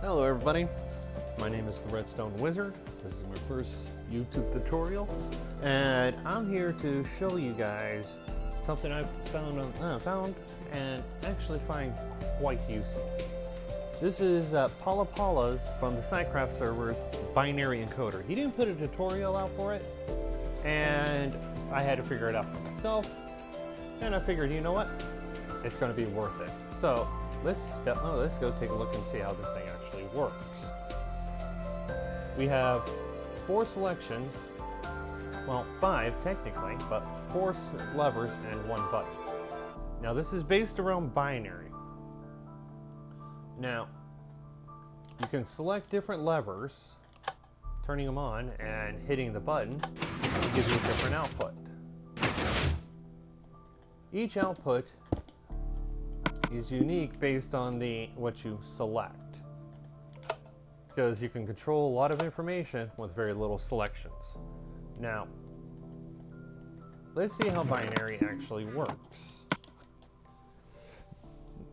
Hello everybody, my name is the Redstone Wizard. This is my first YouTube tutorial, and I'm here to show you guys something I've found and actually find quite useful. This is Pallapalla's from the scicraft server's binary encoder. He didn't put a tutorial out for it, and I had to figure it out for myself, and I figured, you know what, it's going to be worth it. So let's go take a look and see how this thing actually works. We have 4 selections, well 5 technically, but 4 levers and 1 button. Now this is based around binary. Now you can select different levers, turning them on and hitting the button to give you a different output. Each output is unique based on what you select, because you can control a lot of information with very little selections. Now let's see how binary actually works.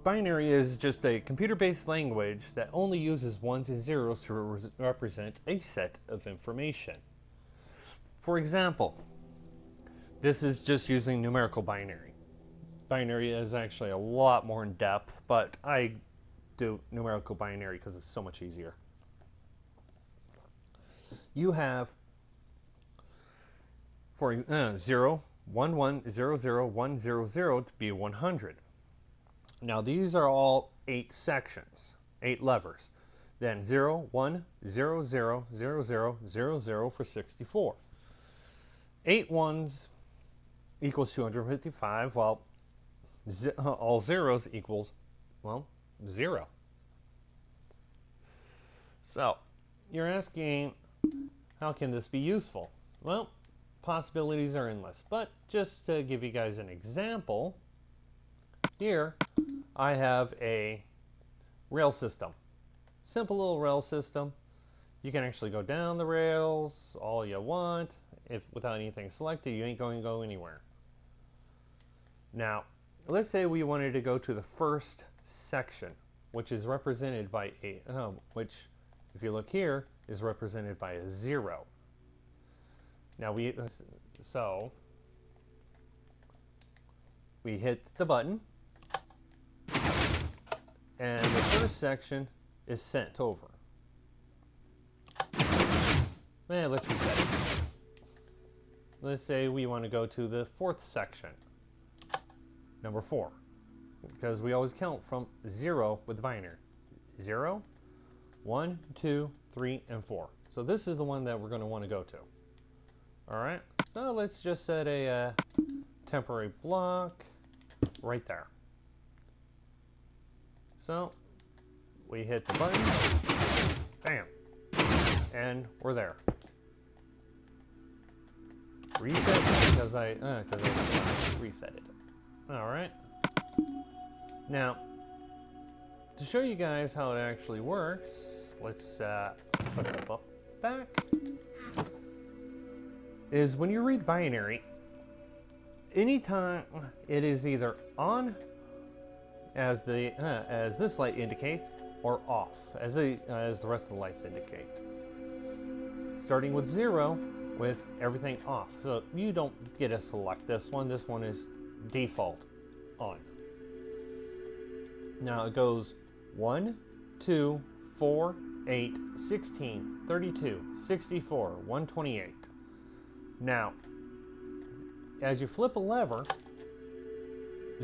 Binary is just a computer-based language that only uses ones and zeros to represent a set of information. For example, this is just using numerical binary. Binary is actually a lot more in depth, but I do numerical binary because it's so much easier. You have for 0, 1, 1, 0, 0, 1, 0, 0 to be 100. Now these are all 8 sections, 8 levers. Then 0, 1, 0, 0, 0, 0, 0, 0 for 64. 8 ones equals 255, while all zeros equals, well, 0. So you're asking, how can this be useful? Well, possibilities are endless, but just to give you guys an example, here I have a rail system. Simple little rail system. You can actually go down the rails all you want. If without anything selected, you ain't going to go anywhere. Now let's say we wanted to go to the first section, which is represented by a which, if you look here, is represented by a 0. Now we hit the button, and the first section is sent over. Let's reset it. Let's say we want to go to the 4th section, number 4, because we always count from 0 with binary. 0, 1, 2, 3, and 4. So this is the one that we're going to want to go to. Alright, so let's just set a temporary block right there. So we hit the button, bam, and we're there. Reset because I reset it. Alright. Now, to show you guys how it actually works, let's put it up back. Is when you read binary, anytime it is either on, as this light indicates, or off, as the rest of the lights indicate. Starting with 0, with everything off. So you don't get to select this one. This one is default on. Now it goes 1, 2, 4, 8, 16, 32, 64, 128. Now, as you flip a lever,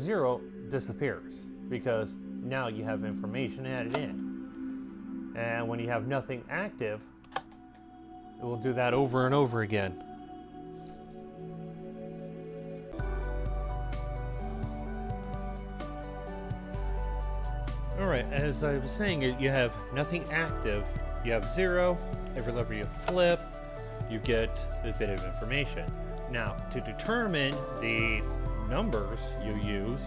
0 disappears because now you have information added in. And when you have nothing active, it will do that over and over again. Alright, as I was saying, you have nothing active. You have 0. Every lever you flip, you get a bit of information. Now, to determine the numbers you use,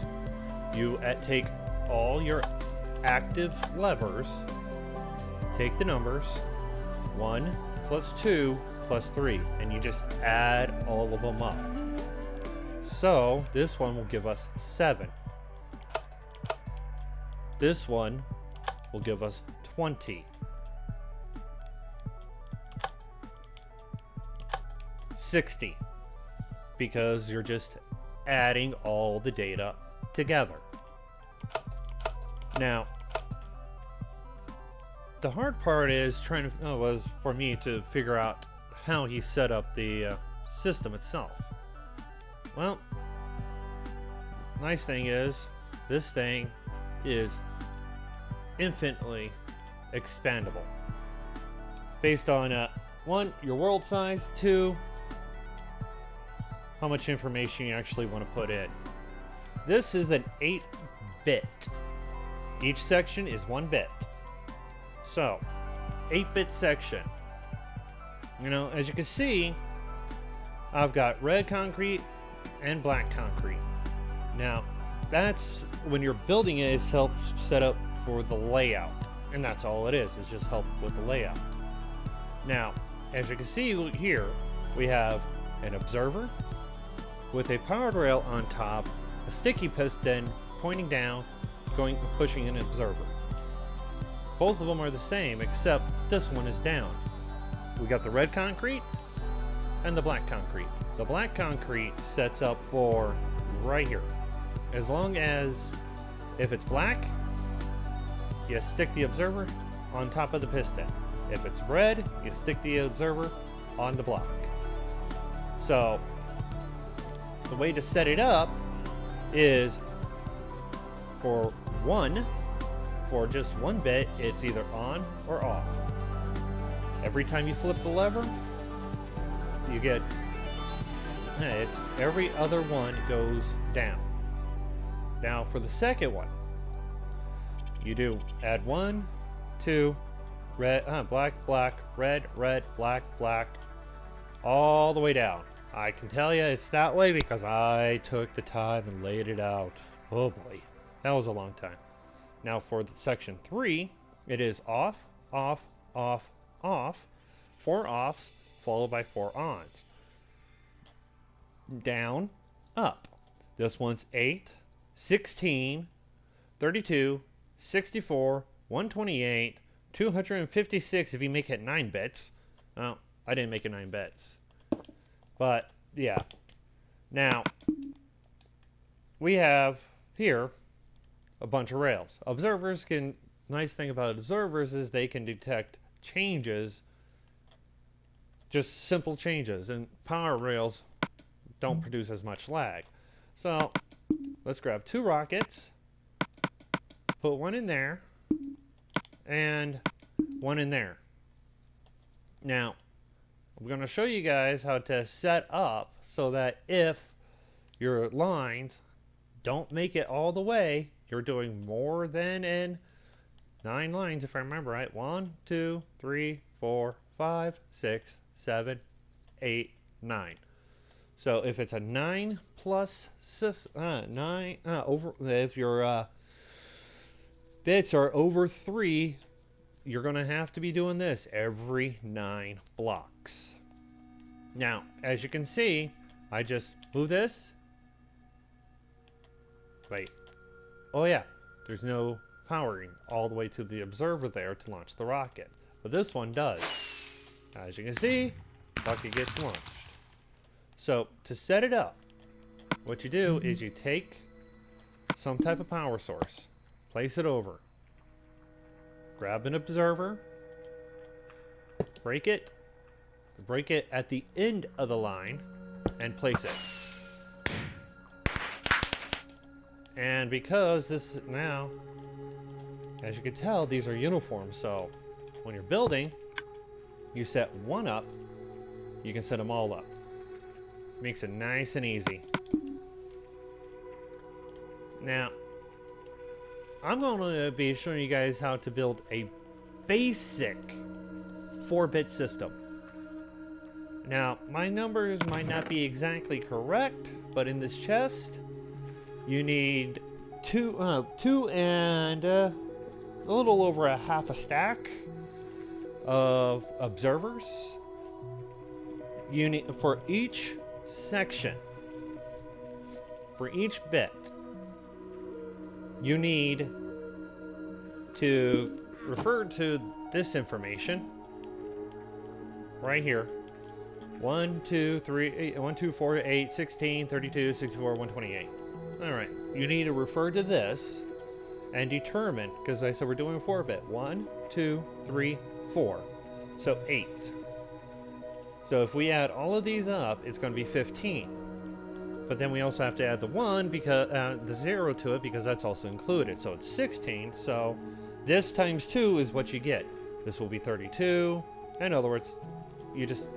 you take all your active levers, take the numbers, 1 plus 2 plus 3, and you just add all of them up. So this one will give us 7. This one will give us 20. 60. Because you're just adding all the data together. Now, the hard part is was for me to figure out how he set up the system itself. Well, nice thing is, this thing is infinitely expandable. Based on, 1, your world size, 2, how much information you actually want to put in. This is an 8-bit. Each section is 1 bit. So, 8-bit section. You know, as you can see, I've got red concrete and black concrete. Now, that's when you're building it, it's help set up for the layout. And that's all it is just help with the layout. Now, as you can see here, we have an observer with a powered rail on top, a sticky piston pointing down, pushing an observer. Both of them are the same, except this one is down. We got the red concrete and the black concrete. The black concrete sets up for right here. As long as, if it's black, you stick the observer on top of the piston. If it's red, you stick the observer on the block. So, the way to set it up is for just 1 bit, it's either on or off. Every time you flip the lever, you get, every other one goes down. Now for the second one, you do add 1, 2, red, black, black, red, red, black, black, all the way down. I can tell you it's that way because I took the time and laid it out. Oh boy, that was a long time. Now for the section 3, it is off, off, off, off, 4 offs followed by 4 ons. Down, up. This one's 8, 16, 32, 64, 128, 256 if you make it 9 bits. Well, I didn't make it 9 bits. But, yeah. Now, we have here a bunch of rails. Observers can, nice thing about observers is they can detect changes, just simple changes, and power rails don't produce as much lag. So, let's grab 2 rockets, put 1 in there, and 1 in there. Now, I'm going to show you guys how to set up so that if your lines don't make it all the way, you're doing more than in 9 lines, if I remember right. 1, 2, 3, 4, 5, 6, 7, 8, 9. So if it's a 9 plus 9 if your bits are over 3, you're going to have to be doing this every 9 blocks. Now, as you can see, I just move this. Wait. Oh yeah, there's no powering all the way to the observer there to launch the rocket. But this one does. As you can see, rocket gets launched. So, to set it up, what you do is you take some type of power source, place it over, grab an observer, break it at the end of the line, and place it. And because this is now, as you can tell, these are uniform, so when you're building, you set one up, you can set them all up. Makes it nice and easy. Now, I'm going to be showing you guys how to build a basic 4-bit system. Now, my numbers might not be exactly correct, but in this chest, you need two and a little over a half a stack of observers. You need, for each section, for each bit, you need to refer to this information right here. 1, 2, 3, 1, 2, 4, 8, 16, 32, 64, 128. Alright, you need to refer to this and determine, because I said we're doing a 4-bit. 1, 2, 3, 4. So 8. So if we add all of these up, it's going to be 15. But then we also have to add the 1, because the 0 to it, because that's also included. So it's 16. So this times 2 is what you get. This will be 32. In other words, you just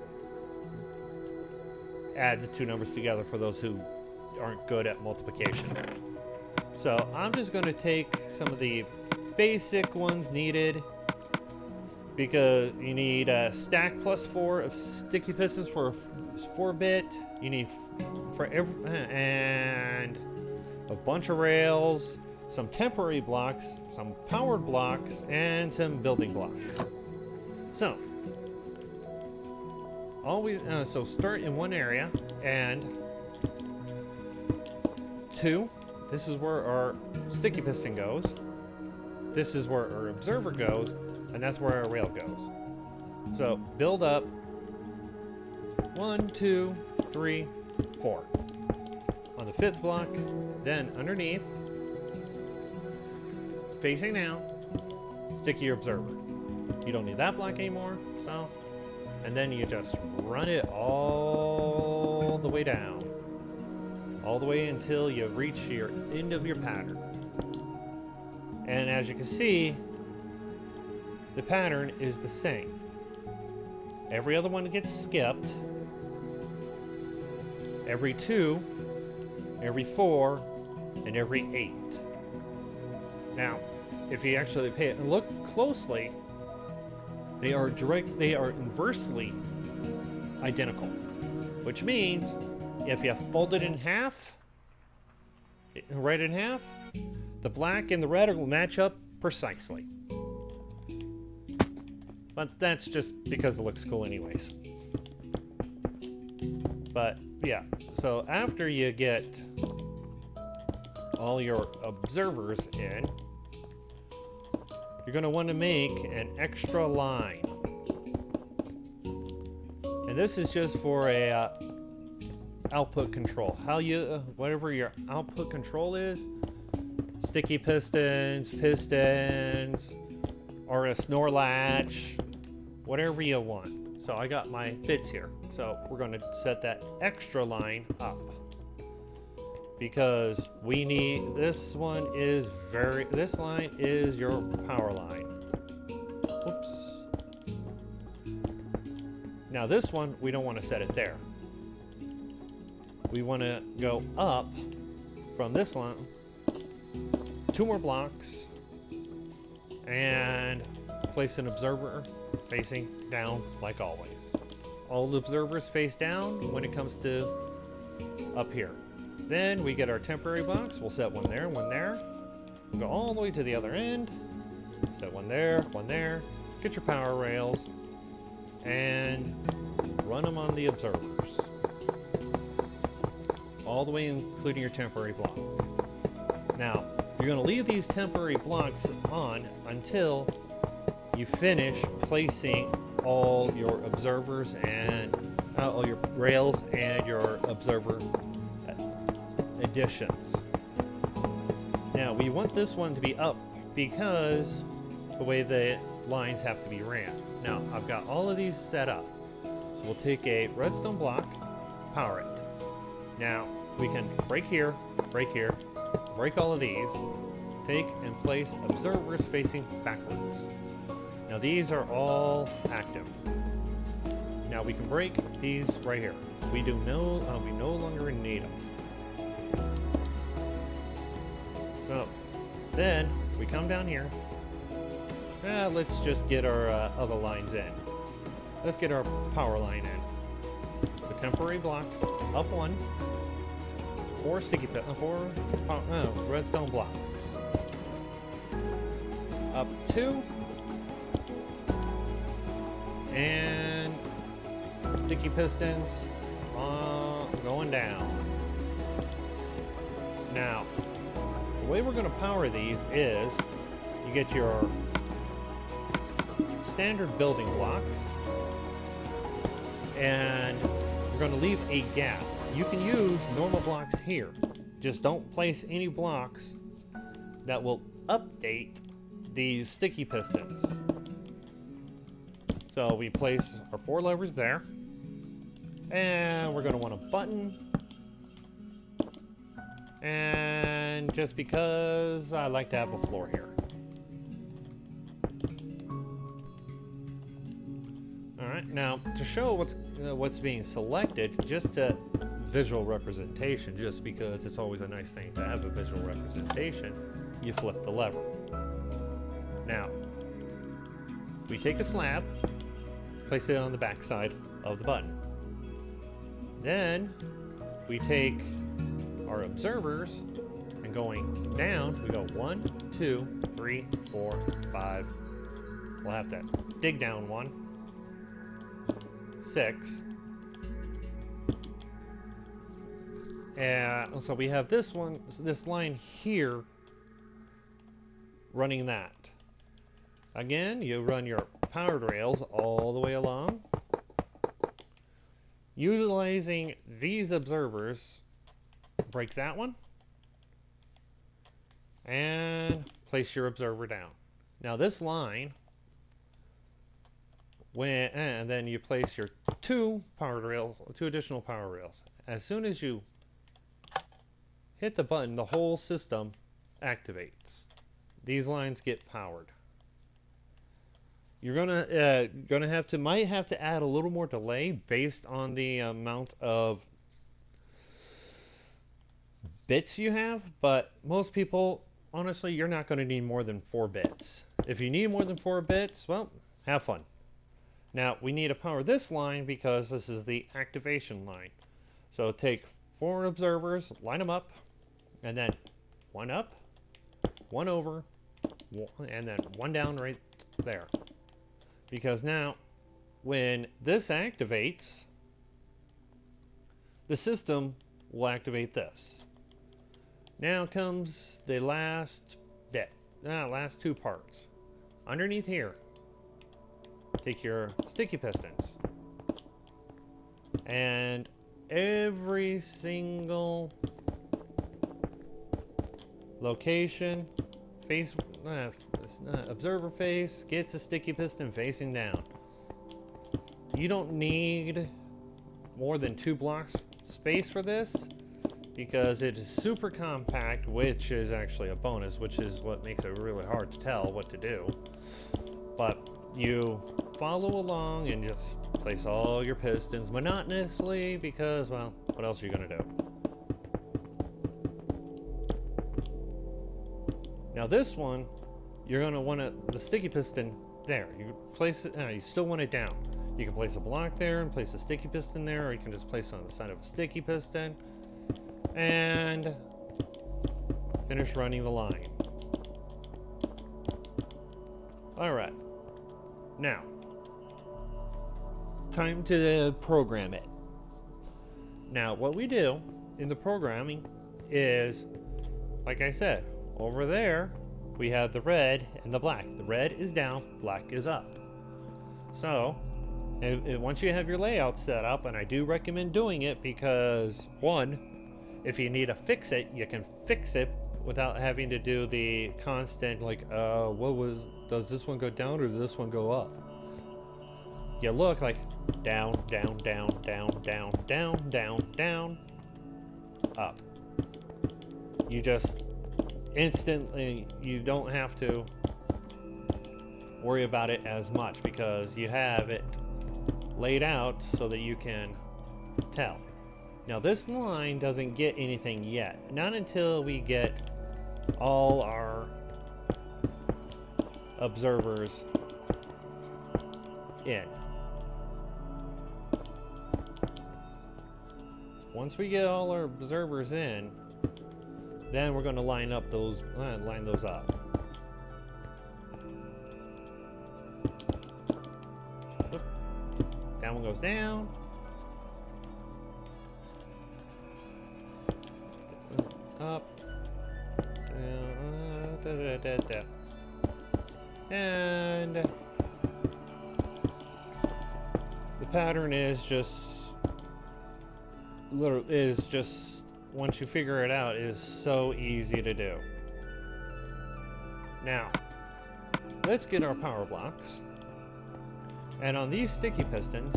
add the two numbers together for those who aren't good at multiplication. So I'm just going to take some of the basic ones needed, because you need a stack plus 4 of sticky pistons for a 4-bit. You need for every and a bunch of rails, some temporary blocks, some powered blocks, and some building blocks. So so start in one area, and 2. This is where our sticky piston goes. This is where our observer goes, and that's where our rail goes. So build up 1, 2, 3, 4 on the 5th block. Then underneath, facing down, stick your observer. You don't need that block anymore, so, and then you just run it all the way down, all the way until you reach your end of your pattern. And as you can see, the pattern is the same. Every other one gets skipped. Every 2, every 4, and every 8. Now, if you actually look closely, they are inversely identical, which means if you fold it in half, right in half, the black and the red will match up precisely. But that's just because it looks cool anyways. But yeah, so after you get all your observers in, you're going to want to make an extra line. And this is just for a output control. Whatever your output control is, sticky pistons, or a snore latch, whatever you want. So I got my bits here. So we're going to set that extra line up, because we need, this line is your power line. Oops. Now this one, we don't want to set it there. We want to go up from this line 2 more blocks and place an observer facing down like always. All the observers face down when it comes to up here. Then we get our temporary box. We'll set one there, one there. We'll go all the way to the other end. Set one there, one there. Get your power rails and run them on the observers. All the way including your temporary block. Now, you're going to leave these temporary blocks on until you finish placing all your observers and all your rails and your observer additions. Now, we want this one to be up because the way the lines have to be ran. Now, I've got all of these set up. So we'll take a redstone block, power it. Now, we can break here, break all of these, take and place observers facing backwards. Now these are all active. Now we can break these right here. We no longer need them. So then we come down here. Let's just get our other lines in. Let's get our power line in. So temporary block, up 1. 4 redstone blocks. Up 2. And sticky pistons going down. Now, the way we're going to power these is you get your standard building blocks, and we're going to leave a gap. You can use normal blocks here. Just don't place any blocks that will update these sticky pistons. So we place our 4 levers there, and we're going to want a button. And just because I like to have a floor here. Alright, now to show what's being selected, just a visual representation, just because it's always a nice thing to have a visual representation, you flip the lever. Now, we take a slab, place it on the back side of the button. Then we take our observers, and going down, we go 1, 2, 3, 4, 5. We'll have to dig down 1, 6. And so we have this line here running that. Again, you run your powered rails all the way along. Utilizing these observers, break that one, and place your observer down. Now this line, and then you place your 2 additional power rails. As soon as you hit the button, the whole system activates. These lines get powered. You're might have to add a little more delay based on the amount of bits you have, but most people, honestly, you're not going to need more than 4 bits. If you need more than 4 bits, well, have fun. Now, we need to power this line because this is the activation line. So take 4 observers, line them up, and then 1 up, 1 over, and then 1 down right there. Because now, when this activates, the system will activate this. Now comes the last bit, last 2 parts. Underneath here, take your sticky pistons, and every single location, observer face gets a sticky piston facing down. You don't need more than 2 blocks space for this, because it is super compact, which is actually a bonus, which is what makes it really hard to tell what to do. But you follow along and just place all your pistons monotonously, because, well, what else are you going to do? Now this one, you're going to want the sticky piston there. You place it, you still want it down. You can place a block there and place a sticky piston there, or you can just place it on the side of a sticky piston and finish running the line. Alright, now time to program it. Now what we do in the programming is, like I said, over there we have the red and the black. The red is down, black is up. So once you have your layout set up, and I do recommend doing it because, one, if you need to fix it, you can fix it without having to do the constant, like, does this one go down or does this one go up? You look like down, down, down, down, down, down, down, down, up. You just instantly, you don't have to worry about it as much because you have it laid out so that you can tell. Now this line doesn't get anything yet, not until we get all our observers in. Once we get all our observers in, then we're going to line those up. Oop. That one goes down. Up. Down. And pattern is just once you figure it out, it is so easy to do. Now, let's get our power blocks. And on these sticky pistons,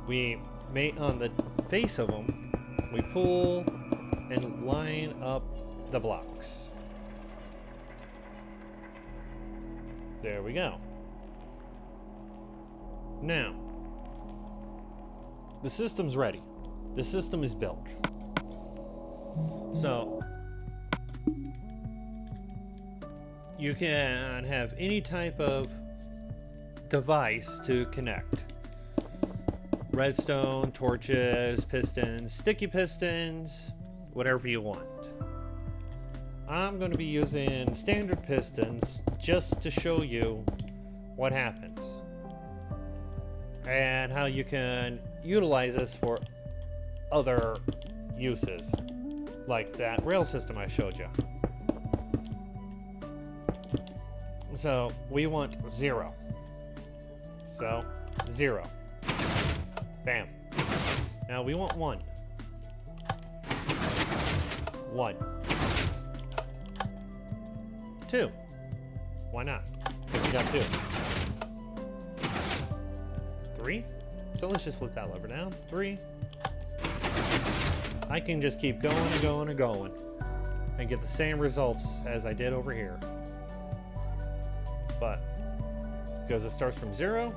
on the face of them, we pull and line up the blocks. There we go. Now, the system's ready. The system is built. So, you can have any type of device to connect. Redstone, torches, pistons, sticky pistons, whatever you want. I'm going to be using standard pistons just to show you what happens and how you can utilize this for other uses, like that rail system I showed you. So we want 0. So 0. Bam. Now we want 1. 1. 2. Why not? Because we got 2. 3. So let's just flip that lever down. 3. I can just keep going and going and going and get the same results as I did over here. But because it starts from 0,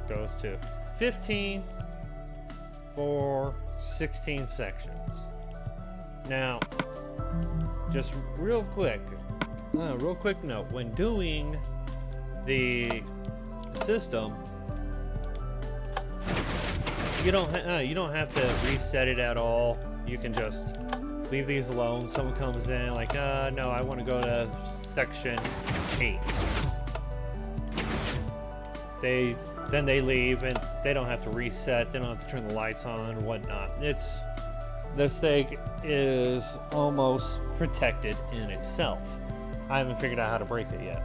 goes to 15 for 16 sections. Now, just real quick note, when doing the system, you don't have to reset it at all. You can just leave these alone. Someone comes in like, no, I want to go to section 8. Then they leave and they don't have to reset. They don't have to turn the lights on or whatnot. This thing is almost protected in itself. I haven't figured out how to break it yet.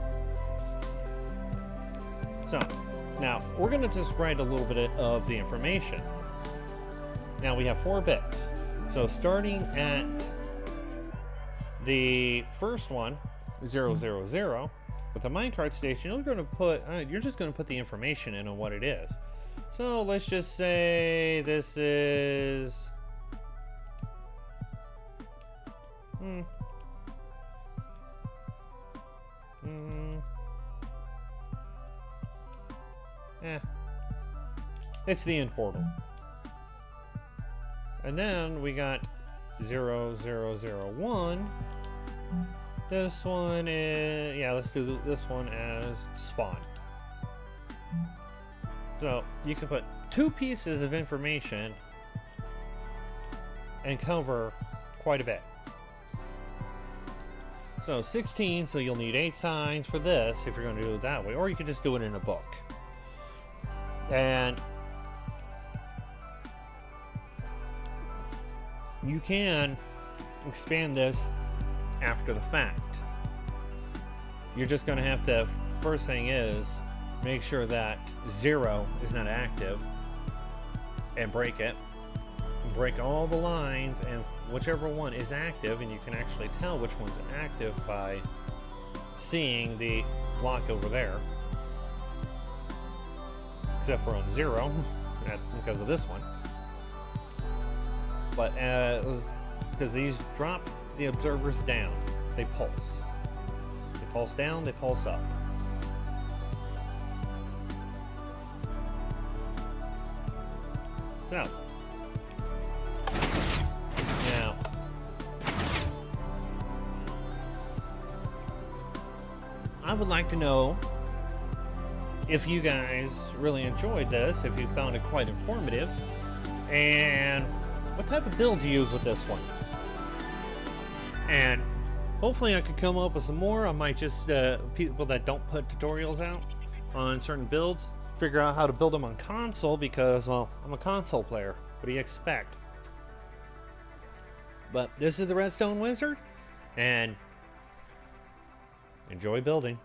So, now we're going to just write a little bit of the information. Now we have 4 bits. So starting at the first one, 0, 0, 0, with the minecart station, you're just going to put the information in on what it is. So let's just say this is it's the end portal. And then we got 0, 0, 0, 1. This one is, let's do this one as spawn. So you can put 2 pieces of information and cover quite a bit. So 16, so you'll need 8 signs for this if you're going to do it that way, or you can just do it in a book. And you can expand this after the fact. You're just going to have to, first thing is, make sure that 0 is not active and break it. Break all the lines, and whichever one is active, and you can actually tell which one's active by seeing the block over there. Except for on 0, because of this one. But because these drop the observers down, they pulse. They pulse down, they pulse up. So, now, I would like to know if you guys really enjoyed this, if you found it quite informative, and what type of build you use with this one. And hopefully I could come up with some more. I might just, people that don't put tutorials out on certain builds, figure out how to build them on console, because, well, I'm a console player. What do you expect? But this is the Redstone Wizard, and enjoy building.